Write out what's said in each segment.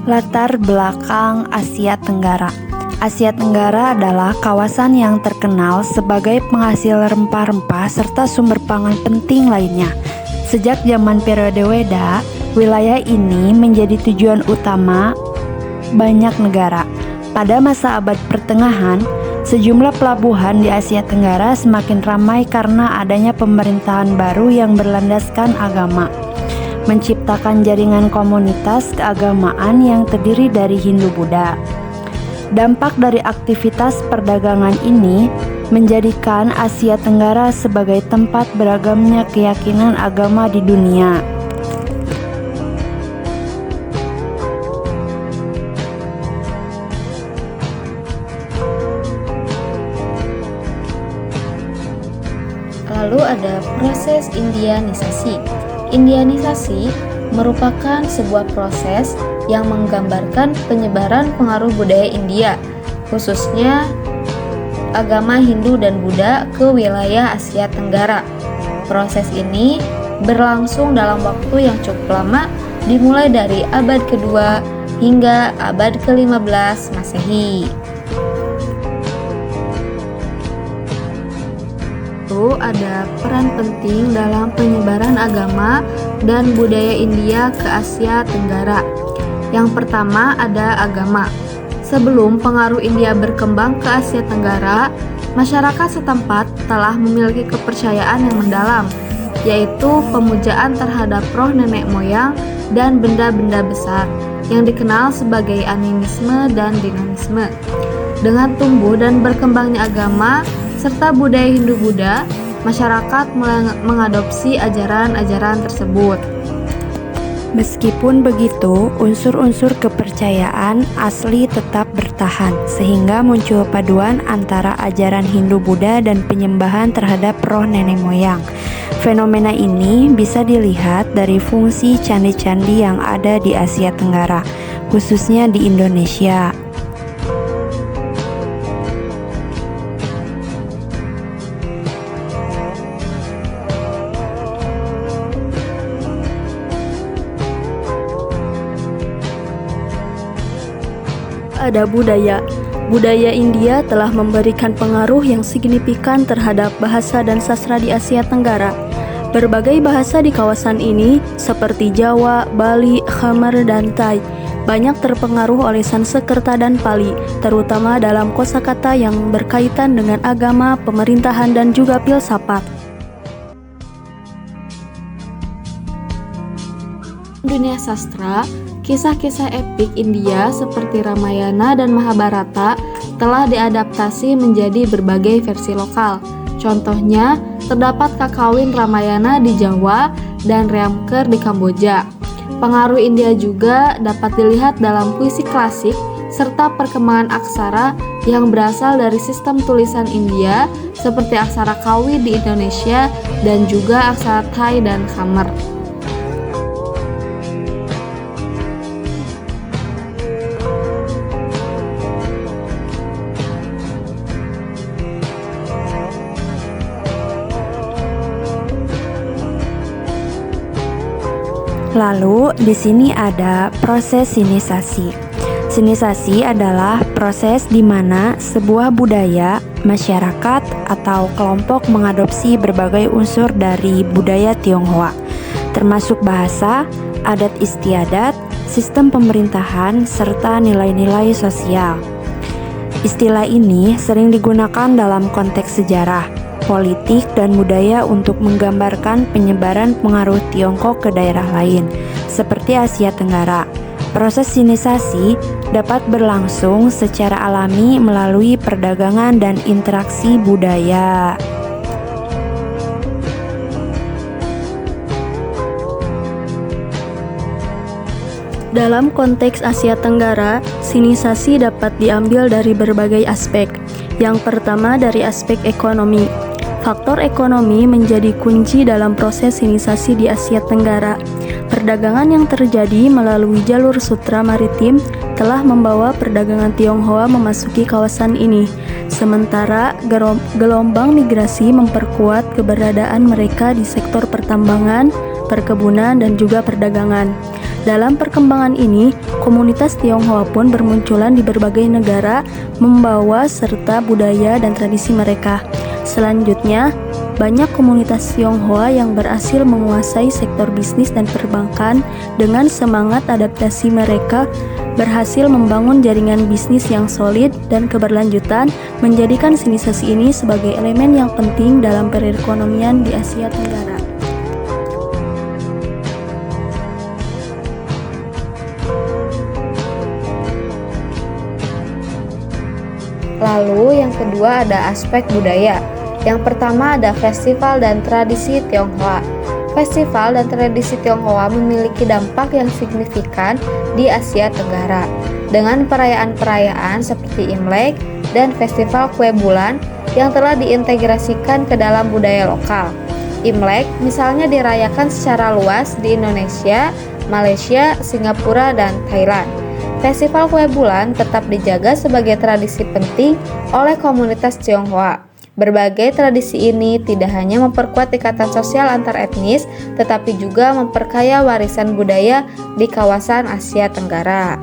Latar belakang Asia Tenggara. Asia Tenggara adalah kawasan yang terkenal sebagai penghasil rempah-rempah serta sumber pangan penting lainnya. Sejak zaman periode Weda, wilayah ini menjadi tujuan utama banyak negara. Pada masa abad pertengahan, sejumlah pelabuhan di Asia Tenggara semakin ramai karena adanya pemerintahan baru yang berlandaskan agama, menciptakan jaringan komunitas keagamaan yang terdiri dari Hindu-Buddha. Dampak dari aktivitas perdagangan ini menjadikan Asia Tenggara sebagai tempat beragamnya keyakinan agama di dunia. Lalu ada proses indianisasi. Indianisasi merupakan sebuah proses yang menggambarkan penyebaran pengaruh budaya India, khususnya agama Hindu dan Buddha ke wilayah Asia Tenggara. Proses ini berlangsung dalam waktu yang cukup lama, dimulai dari abad kedua hingga abad ke-15 Masehi. Ada peran penting dalam penyebaran agama dan budaya India ke Asia Tenggara. Yang pertama ada agama. Sebelum pengaruh India berkembang ke Asia Tenggara, masyarakat setempat telah memiliki kepercayaan yang mendalam, yaitu pemujaan terhadap roh nenek moyang dan benda-benda besar, yang dikenal sebagai animisme dan dinamisme. Dengan tumbuh dan berkembangnya agama serta budaya Hindu-Buddha, masyarakat mulai mengadopsi ajaran-ajaran tersebut. Meskipun begitu, unsur-unsur kepercayaan asli tetap bertahan, sehingga muncul paduan antara ajaran Hindu-Buddha dan penyembahan terhadap roh nenek moyang. Fenomena ini bisa dilihat dari fungsi candi-candi yang ada di Asia Tenggara, khususnya di Indonesia. Ada budaya. Budaya India telah memberikan pengaruh yang signifikan terhadap bahasa dan sastra di Asia Tenggara. Berbagai bahasa di kawasan ini, seperti Jawa, Bali, Khmer, dan Thai, banyak terpengaruh oleh Sanskerta dan Pali, terutama dalam kosakata yang berkaitan dengan agama, pemerintahan, dan juga filsafat. Dunia sastra, kisah-kisah epik India seperti Ramayana dan Mahabharata telah diadaptasi menjadi berbagai versi lokal. Contohnya, terdapat Kakawin Ramayana di Jawa dan Remker di Kamboja. Pengaruh India juga dapat dilihat dalam puisi klasik serta perkembangan aksara yang berasal dari sistem tulisan India seperti aksara Kawi di Indonesia dan juga aksara Thai dan Khmer. Lalu, di sini ada proses sinisasi. Sinisasi adalah proses di mana sebuah budaya, masyarakat, atau kelompok mengadopsi berbagai unsur dari budaya Tionghoa, termasuk bahasa, adat istiadat, sistem pemerintahan, serta nilai-nilai sosial. Istilah ini sering digunakan dalam konteks sejarah, politik, dan budaya untuk menggambarkan penyebaran pengaruh Tiongkok ke daerah lain, seperti Asia Tenggara. Proses sinisasi dapat berlangsung secara alami melalui perdagangan dan interaksi budaya. Dalam konteks Asia Tenggara, sinisasi dapat diambil dari berbagai aspek. Yang pertama dari aspek ekonomi. Faktor ekonomi menjadi kunci dalam proses sinisasi di Asia Tenggara. Perdagangan yang terjadi melalui jalur sutra maritim telah membawa perdagangan Tionghoa memasuki kawasan ini. Sementara gelombang migrasi memperkuat keberadaan mereka di sektor pertambangan, perkebunan, dan juga perdagangan. Dalam perkembangan ini, komunitas Tionghoa pun bermunculan di berbagai negara, membawa serta budaya dan tradisi mereka. Selanjutnya, banyak komunitas Tionghoa yang berhasil menguasai sektor bisnis dan perbankan. Dengan semangat adaptasi mereka berhasil membangun jaringan bisnis yang solid dan keberlanjutan, menjadikan sinisasi ini sebagai elemen yang penting dalam perekonomian di Asia Tenggara. Lalu yang kedua ada aspek budaya. Yang pertama ada festival dan tradisi Tionghoa. Festival dan tradisi Tionghoa memiliki dampak yang signifikan di Asia Tenggara dengan perayaan-perayaan seperti Imlek dan festival kue bulan yang telah diintegrasikan ke dalam budaya lokal. Imlek misalnya dirayakan secara luas di Indonesia, Malaysia, Singapura, dan Thailand. Festival kue bulan tetap dijaga sebagai tradisi penting oleh komunitas Tionghoa. Berbagai tradisi ini tidak hanya memperkuat ikatan sosial antar etnis, tetapi juga memperkaya warisan budaya di kawasan Asia Tenggara.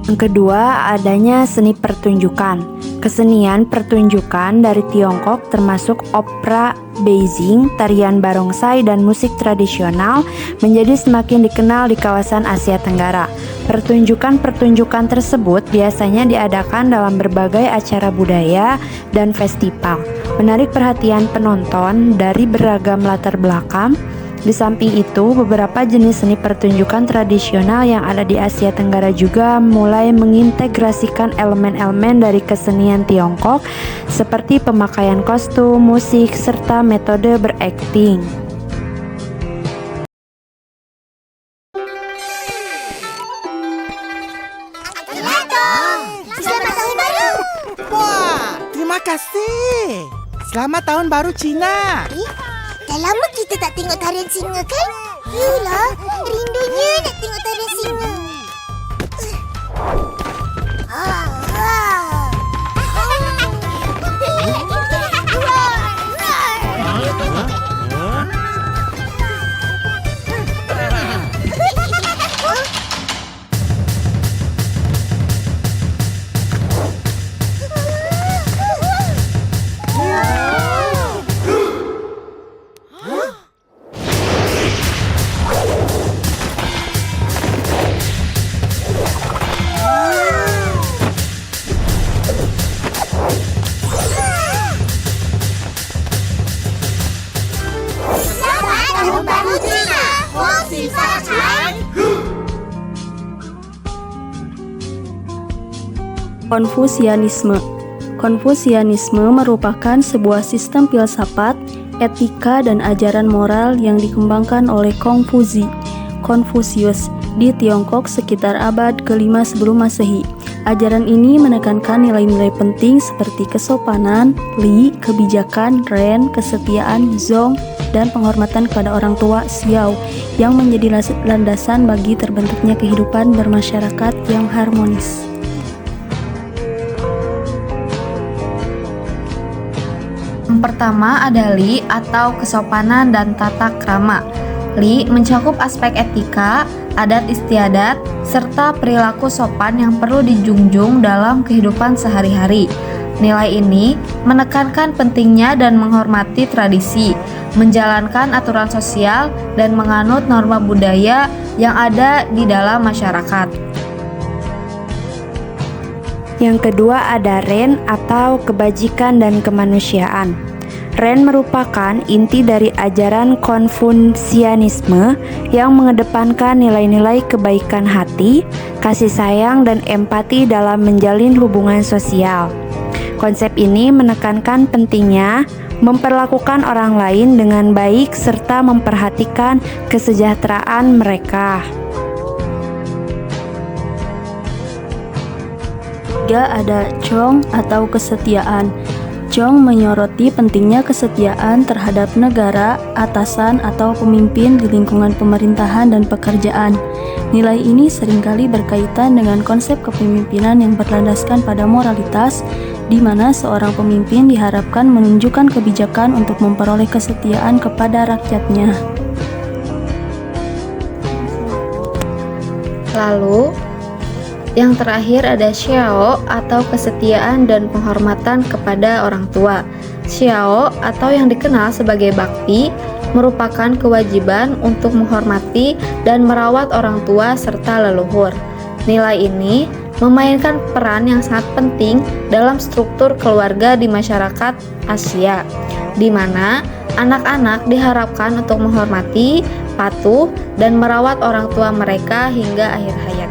Yang kedua, adanya seni pertunjukan. Kesenian pertunjukan dari Tiongkok termasuk opera Beijing, tarian barongsai, dan musik tradisional menjadi semakin dikenal di kawasan Asia Tenggara. Pertunjukan-pertunjukan tersebut biasanya diadakan dalam berbagai acara budaya dan festival, menarik perhatian penonton dari beragam latar belakang. Di samping itu, beberapa jenis seni pertunjukan tradisional yang ada di Asia Tenggara juga mulai mengintegrasikan elemen-elemen dari kesenian Tiongkok seperti pemakaian kostum, musik, serta metode berakting. Selamat tahun baru! Wah, terima kasih. Selamat tahun baru Cina. Dah lama kita tak tengok tarian singa kan? Yulah, rindunya nak tengok tarian singa. Konfusianisme. Konfusianisme merupakan sebuah sistem filsafat, etika, dan ajaran moral yang dikembangkan oleh Konfusius di Tiongkok sekitar abad ke-5 sebelum Masehi. Ajaran ini menekankan nilai-nilai penting seperti kesopanan, li, kebijakan, ren, kesetiaan, zong, dan penghormatan kepada orang tua, xiao, yang menjadi landasan bagi terbentuknya kehidupan bermasyarakat yang harmonis. Yang pertama ada li atau kesopanan dan tata krama. Li mencakup aspek etika, adat istiadat, serta perilaku sopan yang perlu dijunjung dalam kehidupan sehari-hari. Nilai ini menekankan pentingnya dan menghormati tradisi, menjalankan aturan sosial, dan menganut norma budaya yang ada di dalam masyarakat. Yang kedua ada ren atau kebajikan dan kemanusiaan. Ren merupakan inti dari ajaran Konfusianisme yang mengedepankan nilai-nilai kebaikan hati, kasih sayang, dan empati dalam menjalin hubungan sosial. Konsep ini menekankan pentingnya memperlakukan orang lain dengan baik serta memperhatikan kesejahteraan mereka. Ketiga ada Chong atau kesetiaan. Chong menyoroti pentingnya kesetiaan terhadap negara, atasan atau pemimpin di lingkungan pemerintahan dan pekerjaan. Nilai ini seringkali berkaitan dengan konsep kepemimpinan yang berlandaskan pada moralitas, di mana seorang pemimpin diharapkan menunjukkan kebijakan untuk memperoleh kesetiaan kepada rakyatnya. Lalu, yang terakhir ada xiao atau kesetiaan dan penghormatan kepada orang tua. Xiao atau yang dikenal sebagai bakti merupakan kewajiban untuk menghormati dan merawat orang tua serta leluhur. Nilai ini memainkan peran yang sangat penting dalam struktur keluarga di masyarakat Asia, di mana anak-anak diharapkan untuk menghormati, patuh, dan merawat orang tua mereka hingga akhir hayat.